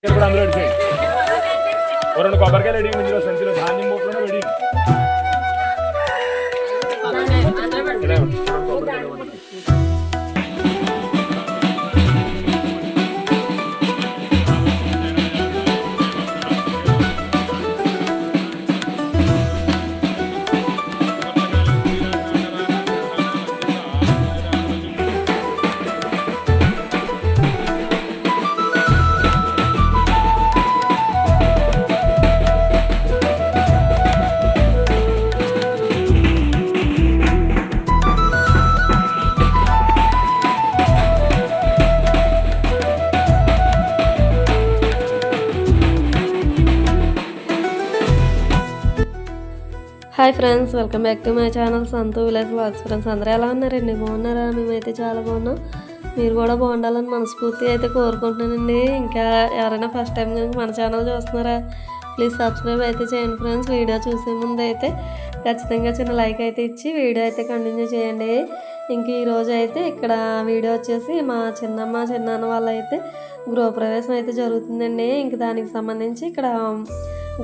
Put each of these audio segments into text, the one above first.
కూడా అందులో అడిచేయండి. ఓ 2 కొబ్బరికాయలు అడిగి ఇందులో సంచిలో ధాన్యం మూటలోనే అడిగి hi friends, welcome back to my channel Santhu village vlogs. Friends అందరూ ఎలా ఉన్నారండి? బాగున్నారా? మేమైతే చాలా బాగున్నాం. మీరు కూడా బాగుండాలని మనస్ఫూర్తిగా అయితే కోరుకుంటున్నానండి. ఇంకా ఎవరైనా ఫస్ట్ టైం కనుక మన ఛానల్ చూస్తున్నారా, ప్లీజ్ సబ్స్క్రైబ్ అయితే చేయండి ఫ్రెండ్స్. వీడియో చూసే ముందు అయితే ఖచ్చితంగా చిన్న లైక్ అయితే ఇచ్చి వీడియో అయితే కంటిన్యూ చేయండి. ఇంక ఈరోజు అయితే ఇక్కడ వీడియో వచ్చేసి మా చిన్నాన్న వాళ్ళు అయితే గృహప్రవేశం అయితే జరుగుతుందండి. ఇంక దానికి సంబంధించి ఇక్కడ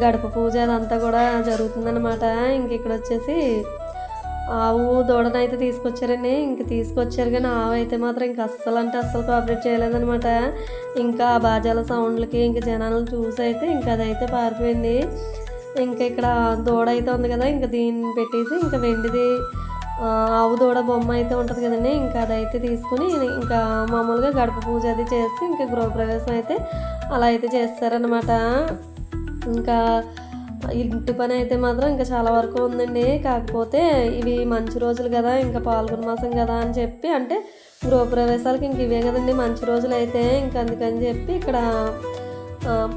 గడప పూజ అదంతా కూడా జరుగుతుందన్నమాట. ఇంక ఇక్కడ వచ్చేసి ఆవు దూడను అయితే తీసుకొచ్చారండి. ఇంక తీసుకొచ్చారు కానీ ఆవు అయితే మాత్రం ఇంక అస్సలు కోఆపరేట్ చేయలేదనమాట. ఇంకా ఆ బాజాల సౌండ్లకి ఇంక జనాలను చూసి అయితే ఇంక అదైతే పారిపోయింది. ఇంకా ఇక్కడ దూడ అయితే ఉంది కదా, ఇంకా దీన్ని పెట్టేసి ఇంకా వెండిది ఆవు దూడ బొమ్మ అయితే ఉంటుంది కదండి, ఇంకా అదైతే తీసుకుని ఇంకా మామూలుగా గడప పూజ అది చేసి ఇంకా గృహప్రవేశం అయితే అలా అయితే చేస్తారనమాట. ఇంకా ఇంటి పని అయితే మాత్రం ఇంకా చాలా వరకు ఉందండి. కాకపోతే ఇవి మంచి రోజులు కదా, ఇంకా పాల్గొన మాసం కదా అని చెప్పి, అంటే గృహప్రవేశాలకి ఇంక ఇవే కదండి మంచి రోజులు అయితే, ఇంకా అందుకని చెప్పి ఇక్కడ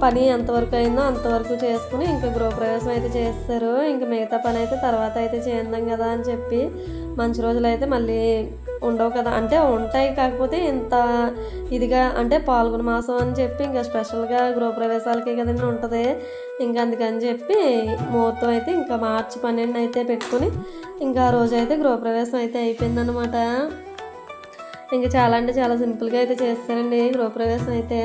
పని ఎంతవరకు అయిందో అంతవరకు చేసుకుని ఇంకా గృహప్రవేశం అయితే చేస్తారు. ఇంకా మిగతా పని అయితే తర్వాత అయితే చేద్దాం కదా అని చెప్పి, మంచి రోజులు అయితే మళ్ళీ ఉండవు కదా, అంటే ఉంటాయి కాకపోతే ఇంత ఇదిగా, అంటే పాల్గొన మాసం అని చెప్పి ఇంకా స్పెషల్గా గృహప్రవేశాలకి కదండి ఉంటుంది. ఇంకా అందుకని చెప్పి ముహూర్తం అయితే ఇంకా మార్చి 12 అయితే పెట్టుకుని ఇంకా ఆ రోజు అయితే గృహప్రవేశం అయితే అయిపోయిందనమాట. ఇంకా చాలా అంటే చాలా సింపుల్గా అయితే చేస్తారండి గృహప్రవేశం అయితే.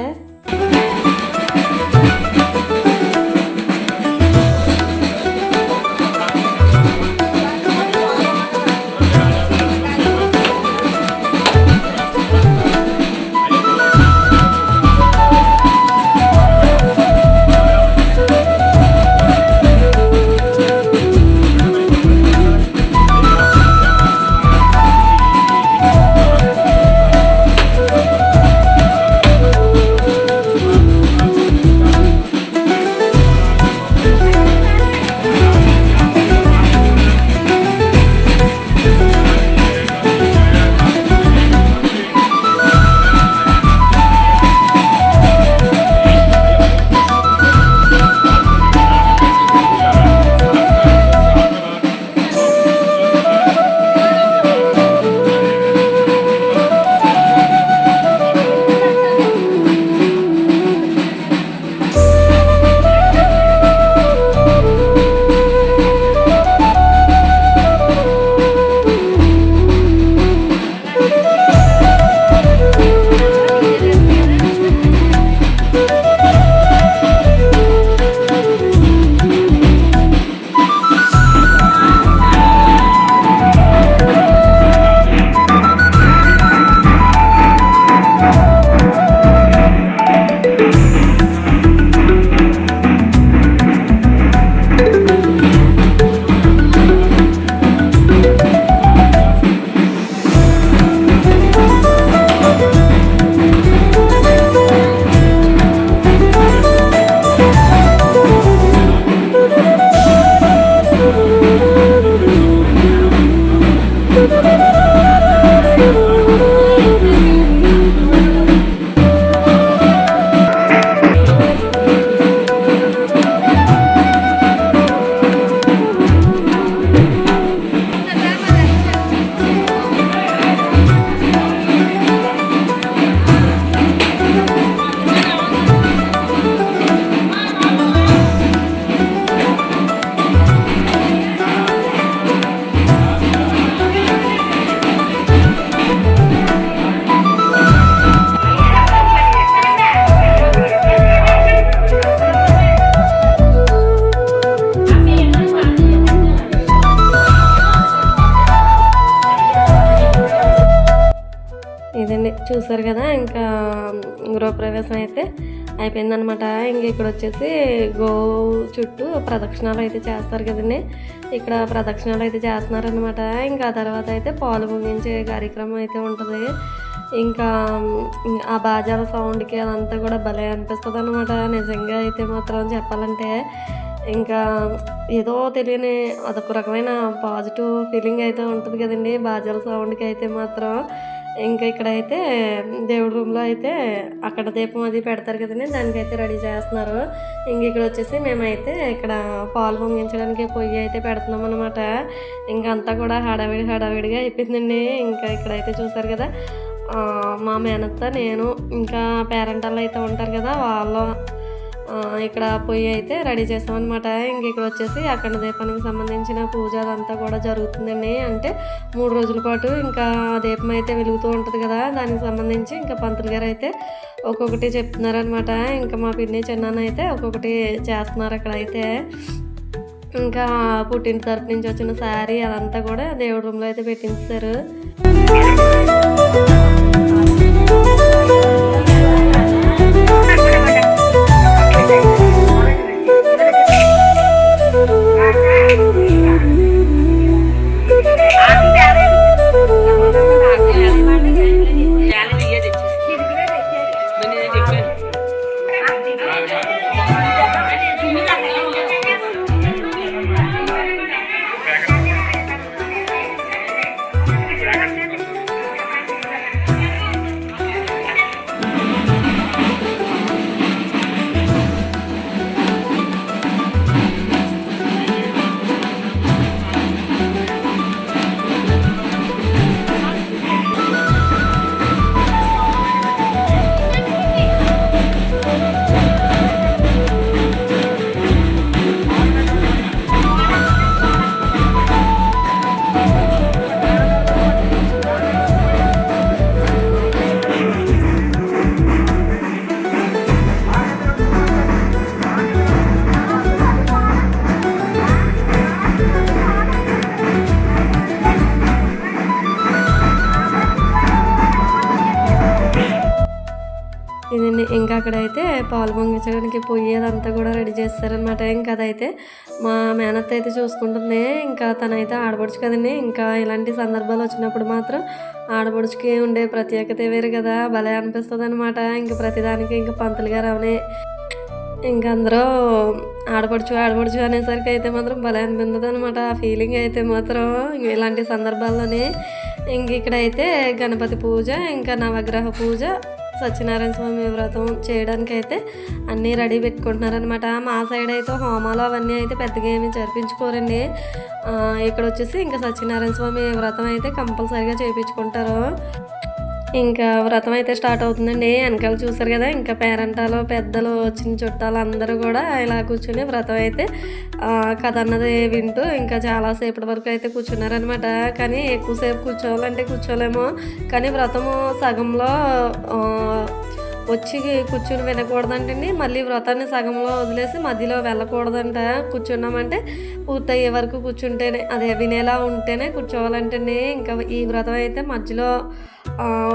చూసారు కదా, ఇంకా గృహప్రవేశం అయితే అయిపోయిందనమాట. ఇంక ఇక్కడ వచ్చేసి గోవు చుట్టూ ప్రదక్షిణాలు అయితే చేస్తారు కదండి. ఇక్కడ ప్రదక్షిణాలు అయితే చేస్తున్నారనమాట. ఇంకా ఆ తర్వాత అయితే పాలు పొంగించే కార్యక్రమం అయితే ఉంటుంది. ఇంకా ఆ బాజాల సౌండ్కి అదంతా కూడా భలే అనిపిస్తుంది అనమాట. నిజంగా అయితే మాత్రం చెప్పాలంటే ఇంకా ఏదో తెలియని అదొక రకమైన పాజిటివ్ ఫీలింగ్ అయితే ఉంటుంది కదండి బాజాల సౌండ్కి అయితే మాత్రం. ఇంకా ఇక్కడైతే దేవుడి రూమ్లో అయితే అక్కడ దీపం అది పెడతారు కదండి, దానికైతే రెడీ చేస్తున్నారు. ఇంక ఇక్కడ వచ్చేసి మేమైతే ఇక్కడ పాలు పొంగించడానికి పొయ్యి అయితే పెడుతున్నాం అనమాట. ఇంకా అంతా కూడా హడావిడిగా అయిపోయిందండి. ఇంకా ఇక్కడైతే చూసారు కదా, మా మేనత్త, నేను, ఇంకా పేరెంటాళ్ళు అయితే ఉంటారు కదా, వాళ్ళు ఇక్కడ పొయ్యి అయితే రెడీ చేస్తామన్నమాట. ఇంక ఇక్కడ వచ్చేసి అక్కడ దీపానికి సంబంధించిన పూజ అదంతా కూడా జరుగుతుందండి. అంటే 3 రోజుల పాటు ఇంకా దీపం అయితే వెలుగుతూ ఉంటుంది కదా, దానికి సంబంధించి ఇంకా పంతులు గారు అయితే ఒక్కొక్కటి చెప్తున్నారనమాట. ఇంకా మా పిన్ని చిన్నాన్న అయితే ఒక్కొక్కటి చేస్తున్నారు అక్కడ అయితే. ఇంకా పుట్టింటి తరపు నుంచి వచ్చిన శారీ అదంతా కూడా దేవుడి రూమ్లో అయితే పెట్టించారు. ఇదండి. ఇంకా అక్కడైతే పాలు పొంగించడానికి పొయ్యేదంతా కూడా రెడీ చేస్తారనమాట. ఇంకా అదైతే మా మేనత్త అయితే చూసుకుంటుంది. ఇంకా తనైతే ఆడపడుచు కదండి. ఇంకా ఇలాంటి సందర్భాలు వచ్చినప్పుడు మాత్రం ఆడపడుచుకి ఉండే ప్రత్యేకత వేరు కదా, భలే అనిపిస్తుంది అనమాట. ఇంకా ప్రతిదానికి ఇంకా పంతులు గారు అవనే ఇంక అందరూ ఆడపడుచు అనేసరికి అయితే మాత్రం భలే అనిపించదు అనమాట. ఆ ఫీలింగ్ అయితే మాత్రం ఇలాంటి సందర్భాల్లోనే. ఇంక ఇక్కడైతే గణపతి పూజ, ఇంకా నవగ్రహ పూజ, సత్యనారాయణ స్వామి వ్రతం చేయడానికి అయితే అన్నీ రెడీ పెట్టుకుంటున్నారనమాట. మా సైడ్ అయితే హోమాలు అవన్నీ అయితే పెద్దగా ఏమీ జరిపించుకోరండి. ఇక్కడ వచ్చేసి ఇంకా సత్యనారాయణ స్వామి వ్రతం అయితే కంపల్సరీగా చేయించుకుంటారు. ఇంకా వ్రతం అయితే స్టార్ట్ అవుతుందండి. వెనకాల చూసారు కదా, ఇంకా పేరెంటాలు, పెద్దలు, వచ్చిన చుట్టాలు అందరూ కూడా ఇలా కూర్చుని వ్రతం అయితే కథ అన్నది వింటూ ఇంకా చాలాసేపటి వరకు అయితే కూర్చున్నారనమాట. కానీ ఎక్కువసేపు కూర్చోవాలంటే కూర్చోలేమో, కానీ వ్రతము సగంలో వచ్చి కూర్చుని వినకూడదంటండి. మళ్ళీ వ్రతాన్ని సగంలో వదిలేసి మధ్యలో వెళ్ళకూడదంట. కూర్చున్నామంటే పూర్తయ్యే వరకు కూర్చుంటేనే, అదే వినేలా ఉంటేనే కూర్చోవాలంటండి. ఇంకా ఈ వ్రతం అయితే మధ్యలో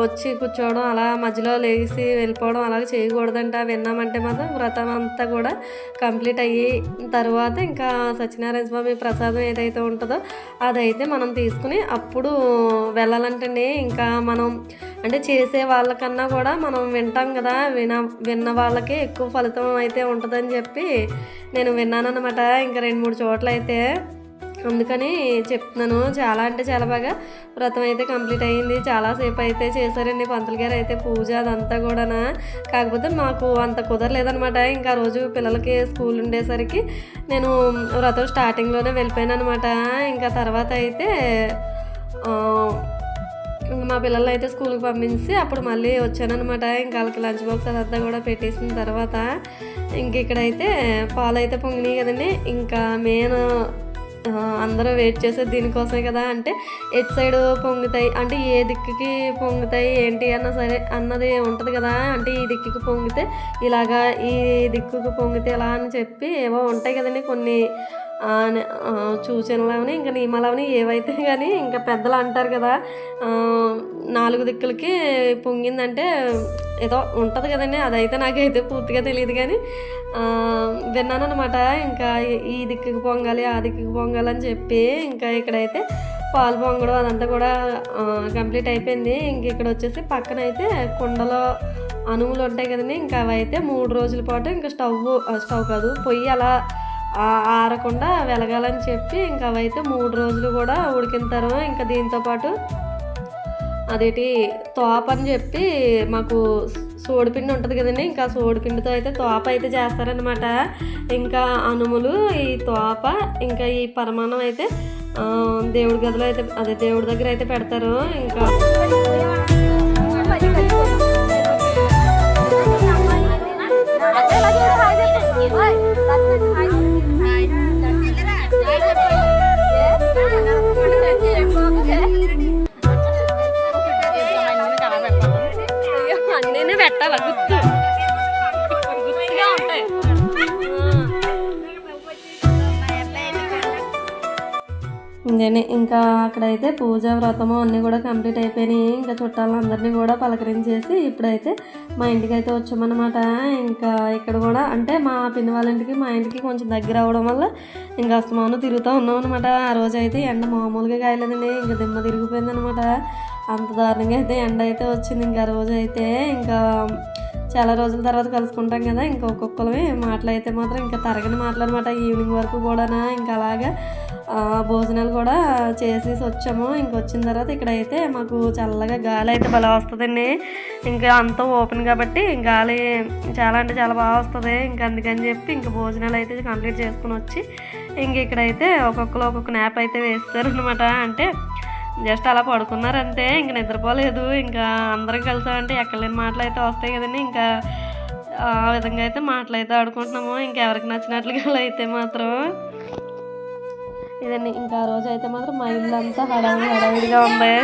వచ్చి కూర్చోవడం, అలా మధ్యలో లేచి వెళ్ళిపోవడం అలా చేయకూడదంట. విన్నామంటే మాత్రం వ్రతం అంతా కూడా కంప్లీట్ అయ్యి తర్వాత ఇంకా సత్యనారాయణ స్వామి ప్రసాదం ఏదైతే ఉంటుందో అదైతే మనం తీసుకుని అప్పుడు వెళ్ళాలంటండి. ఇంకా మనం అంటే చేసే వాళ్ళకన్నా కూడా మనం వింటాం కదా, విన్న వాళ్ళకి ఎక్కువ ఫలితం అయితే ఉంటుందని చెప్పి నేను విన్నానన్నమాట. ఇంకా 2-3 చోట్ల అయితే, అందుకని చెప్తున్నాను. చాలా అంటే చాలా బాగా వ్రతం అయితే కంప్లీట్ అయ్యింది. చాలాసేపు అయితే చేశారండి పంతులు గారు అయితే పూజ అదంతా కూడా. కాకపోతే మాకు అంత కుదరలేదనమాట. ఇంకా రోజు పిల్లలకి స్కూల్ ఉండేసరికి నేను వ్రతం స్టార్టింగ్లోనే వెళ్ళిపోయాను అనమాట. ఇంకా తర్వాత అయితే మా పిల్లలు అయితే స్కూల్కి పంపించి అప్పుడు మళ్ళీ వచ్చానమాట. ఇంకా వాళ్ళకి లంచ్ బాక్స్ అదంతా కూడా పెట్టేసిన తర్వాత ఇంక ఇక్కడైతే పాలు అయితే పొంగినాయి కదండి. ఇంకా అందరూ వెయిట్ చేసేది దీనికోసమే కదా. అంటే ఎటు సైడ్ పొంగుతాయి, అంటే ఏ దిక్కుకి పొంగుతాయి ఏంటి అన్నది ఉంటుంది కదా. అంటే ఈ దిక్కుకి పొంగితే ఇలాగా, ఈ దిక్కుకి పొంగితే ఇలా అని చెప్పి ఏవో ఉంటాయి కదండి కొన్ని సూచనలు ఇంకా నియమాలు ఏవైతే కానీ ఇంకా పెద్దలు అంటారు కదా 4 దిక్కులకి పొంగిందంటే ఏదో ఉంటుంది కదండి. అదైతే నాకైతే పూర్తిగా తెలియదు కానీ విన్నాను అనమాట. ఇంకా ఈ దిక్కుకి పొంగాలి ఆ దిక్కుకి పొంగాలి అని చెప్పి ఇంకా ఇక్కడైతే పాలు పొంగడం అదంతా కూడా కంప్లీట్ అయిపోయింది. ఇంక ఇక్కడ వచ్చేసి పక్కన అయితే కుండలో అనువులు ఉంటాయి కదండి. ఇంకా అవైతే 3 రోజుల పాటు ఇంకా స్టవ్ కాదు పొయ్యి అలా ఆరకుండా వెలగాలని చెప్పి ఇంకా అవైతే 3 రోజులు కూడా ఉడికింతారు. ఇంకా దీంతోపాటు అదేంటి తోప అని చెప్పి మాకు సోడిపిండి ఉంటుంది కదండి. ఇంకా సోడిపిండితో అయితే తోప అయితే చేస్తారనమాట. ఇంకా అనుములు ఈ తోప ఇంకా ఈ పరమాన్నం అయితే దేవుడి గదిలో అయితే అదే దేవుడి దగ్గర అయితే పెడతారు. ఇంకా అన్నీ పెట్టాల గుర్తు గుర్తుగా ఉంటాయి. ఇంకేనే ఇంకా అక్కడైతే పూజ వ్రతము అన్నీ కూడా కంప్లీట్ అయిపోయినాయి. ఇంకా చుట్టాలందరినీ కూడా పలకరించేసి ఇప్పుడైతే మా ఇంటికి అయితే వచ్చామన్నమాట. ఇంకా ఇక్కడ కూడా అంటే మా పిన్ని వాళ్ళ ఇంటికి మా ఇంటికి కొంచెం దగ్గర అవడం వల్ల ఇంకా అస్తమానం తిరుగుతూ ఉన్నాం అనమాట. ఆ రోజు అయితే ఎండ మామూలుగా కాయలేదండి. ఇంకా దిమ్మ తిరిగిపోయింది అనమాట. అంత దారుణంగా అయితే ఎండ అయితే వచ్చింది. ఇంకా రోజు అయితే ఇంకా చాలా రోజుల తర్వాత కలుసుకుంటాం కదా. ఇంకా ఒక్కొక్కరివి మాటలు అయితే మాత్రం ఇంకా తరగని మాటలన్నమాట. ఈవినింగ్ వరకు కూడా ఇంకా అలాగా భోజనాలు కూడా చేసేసి వచ్చాము. ఇంకొచ్చిన తర్వాత ఇక్కడైతే మాకు చల్లగా గాలి అయితే భలే వస్తుందండి. ఇంకా అంతా ఓపెన్ కాబట్టి గాలి చాలా అంటే చాలా బాగా వస్తుంది. ఇంకా అందుకని చెప్పి ఇంకా భోజనాలు అయితే కంప్లీట్ చేసుకుని వచ్చి ఇంక ఇక్కడైతే ఒక్కొక్క న్యాప్ అయితే వేస్తారు అనమాట. అంటే జస్ట్ అలా పడుకున్నారు అంతే, ఇంక నిద్రపోలేదు. ఇంకా అందరం కలిసామంటే ఎక్కలేని మాటలు అయితే వస్తాయి కదండి. ఇంకా ఆ విధంగా అయితే మాటలు అయితే ఆడుకుంటున్నాము. ఇంకెవరికి నచ్చినట్లుగా అయితే మాత్రం ఇదండి. ఇంకా ఆ రోజు అయితే మాత్రం మా ఇల్లు అంతా హడావిడిగా ఉంది.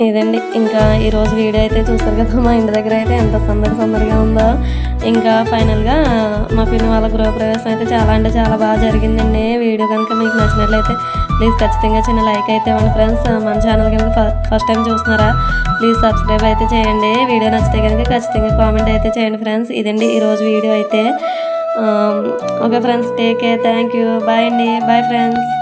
ఇదండి ఇంకా ఈరోజు వీడియో అయితే చూస్తారు కదా. మా ఇంటి దగ్గర అయితే ఎంత సందడిగా ఉందో. ఇంకా ఫైనల్గా మా పిన్ని వాళ్ళ గృహప్రవేశం అయితే చాలా అంటే చాలా బాగా జరిగిందండి. వీడియో కనుక మీకు నచ్చినట్లయితే ప్లీజ్ ఖచ్చితంగా చిన్న లైక్ అయితే ఇవ్వండి ఫ్రెండ్స్. మన ఛానల్ కనుక ఫస్ట్ టైం చూస్తున్నారా ప్లీజ్ సబ్స్క్రైబ్ అయితే చేయండి. వీడియో నచ్చితే కనుక ఖచ్చితంగా కామెంట్ అయితే చేయండి ఫ్రెండ్స్. ఇదండి ఈరోజు వీడియో అయితే. Okay friends, take care, thank you, bye అండి, బాయ్ ఫ్రెండ్స్.